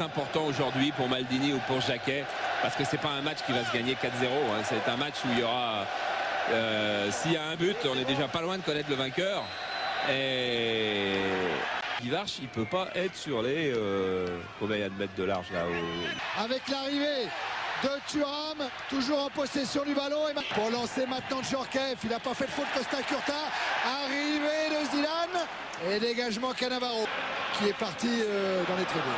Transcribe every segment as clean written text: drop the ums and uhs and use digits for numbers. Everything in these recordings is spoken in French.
Important aujourd'hui pour Maldini ou pour Jacquet, parce que c'est pas un match qui va se gagner 4-0, hein. C'est un match où il y aura s'il y a un but, on est déjà pas loin de connaître le vainqueur. Et Divarch, il peut pas être sur les combien il y a de mètres de large là avec l'arrivée de Thuram, toujours en possession du ballon, et pour lancer maintenant Djorkaeff. Il n'a pas fait de faute. Costa Curta, arrivée de Zidane et dégagement Cannavaro qui est parti dans les tribunes.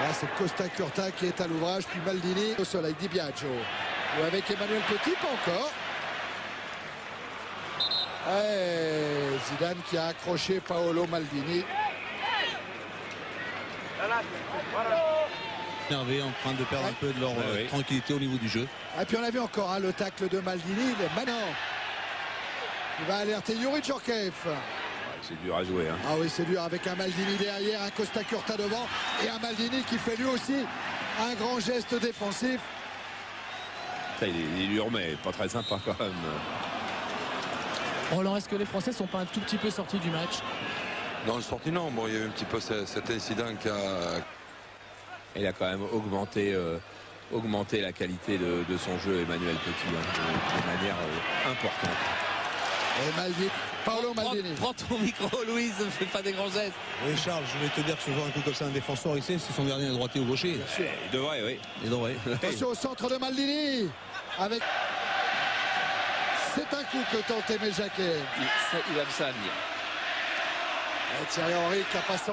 Là, c'est Costa Curta qui est à l'ouvrage, puis Maldini au sol avec Di Biagio. Ou avec Emmanuel Petit, pas encore. Et Zidane qui a accroché Paolo Maldini. Énervé, en train de perdre un peu de leur tranquillité au niveau du jeu. Et puis on a vu encore le tacle de Maldini. Maintenant, il va alerter Youri Djorkaeff. C'est dur à jouer, hein. Ah oui, c'est dur, avec un Maldini derrière, un Costa Curta devant et un Maldini qui fait lui aussi un grand geste défensif. Ça, il lui remet, pas très sympa quand même. Oh, alors est-ce que les Français sont pas un tout petit peu sortis du match? Dans le sorti, non. Bon, il y a eu un petit peu cet incident qui a... Il a quand même augmenté la qualité de son jeu, Emmanuel Petit, hein, de manière importante. Et Maldini, Paolo Maldini. Prends ton micro, Louise, ne fais pas des grands gestes. Oui, Charles, je vais te dire que ce genre un coup comme ça, un défenseur, il sait si son dernier est droitier ou gaucher. Il devrait, oui. Il devrait. Attention au centre de Maldini. Avec... C'est un coup que tente Aimé Jacquet. Il aime ça, venir. Et Thierry Henry qui a passé.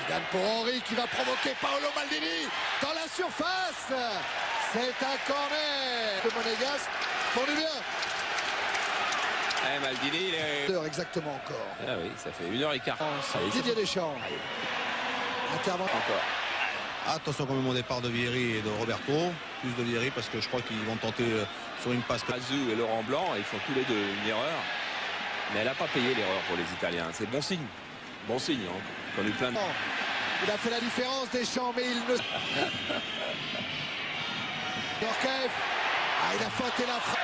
Zidane pour Henry qui va provoquer Paolo Maldini dans la surface. C'est un corner de Monégasque. Font du bien. Maldini, il est... Exactement encore. Ah oui, ça fait 1h15. Didier Deschamps. Intervention. Encore. Attention quand même au départ de Vieri et de Roberto. Plus de Vieri parce que je crois qu'ils vont tenter sur une passe. Azou et Laurent Blanc, ils font tous les deux une erreur. Mais elle n'a pas payé l'erreur pour les Italiens. C'est bon signe. Bon signe. Hein. On a eu plein de... Il a fait la différence, Deschamps, mais il ne... Djorkaeff. Ah, il a fauté la frappe.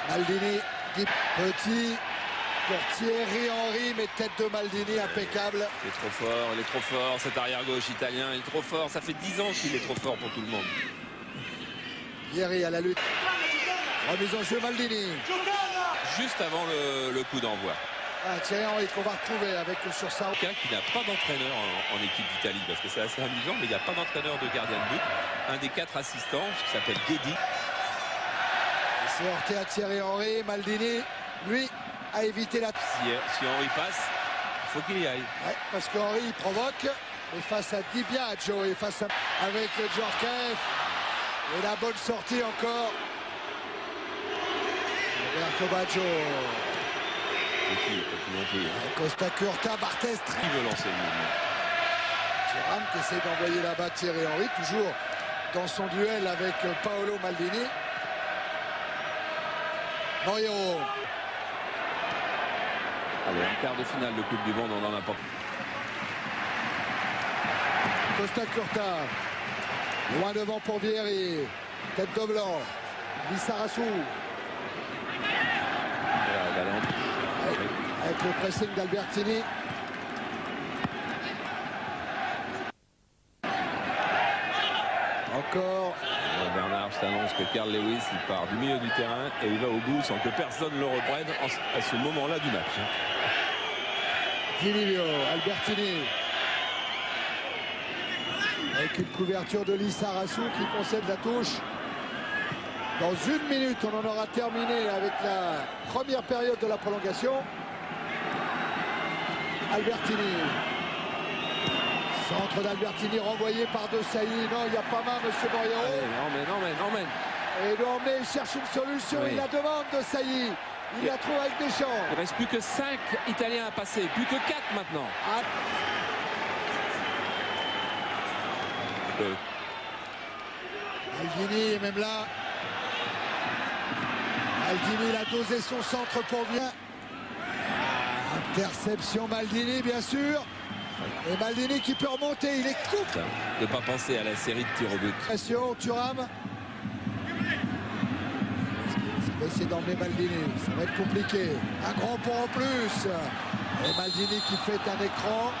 Maldini, Petit, pour Thierry Henry, mais tête de Maldini impeccable. Il est trop fort, cet arrière-gauche italien, il est trop fort. Ça fait 10 ans qu'il est trop fort pour tout le monde. Thierry à la lutte. Remise en jeu Maldini. Juste avant le coup d'envoi. Ah, Thierry Henry qu'on va retrouver avec sur sa... Quelqu'un qui n'a pas d'entraîneur en équipe d'Italie, parce que c'est assez amusant, mais il n'y a pas d'entraîneur de gardien de but. Un des 4 assistants, qui s'appelle Guedi. C'est heurté à Thierry Henry. Maldini, lui, a évité la... Si Henry passe, il faut qu'il y aille. Ouais, parce qu'Henry, il provoque. Et face à Di Biagio et face à... Avec le Djorkaeff. Et la bonne sortie encore. Roberto Baggio. Costa Curta, Barthez. Qui veut lancer le mouvement? Thuram qui essaie d'envoyer là-bas Thierry Henry, toujours dans son duel avec Paolo Maldini. Noyero. Allez, en quart de finale de Coupe du Monde, on en a pas. Costa Curta. Loin devant pour Vieri. Tête de blanc. Lissarassou. Avec le pressing d'Albertini. Encore. Bernard, je t'annonce que Carl Lewis, il part du milieu du terrain et il va au bout sans que personne ne le reprenne à ce moment-là du match. Di Albertini. Avec une couverture de Lissarassou qui concède la touche. Dans 1 minute, on en aura terminé avec la première période de la prolongation. Albertini. Centre d'Albertini renvoyé par De Sailly. Non, il n'y a pas main, monsieur Moyero. Emmène. Et Dormé cherche une solution. Oui. Il la demande De Sailly. Il la trouve avec Deschamps. Il ne reste plus que 5 Italiens à passer. Plus que 4 maintenant. Maldini est même là. Maldini, il a dosé son centre pour bien. Interception Maldini, bien sûr. Et Maldini qui peut remonter, il est coupé. De ne pas penser à la série de tirs au but. Pression, Thuram. Ça va essayer d'emmener Maldini. Ça va être compliqué. Un grand pont en plus. Et Maldini qui fait un écran.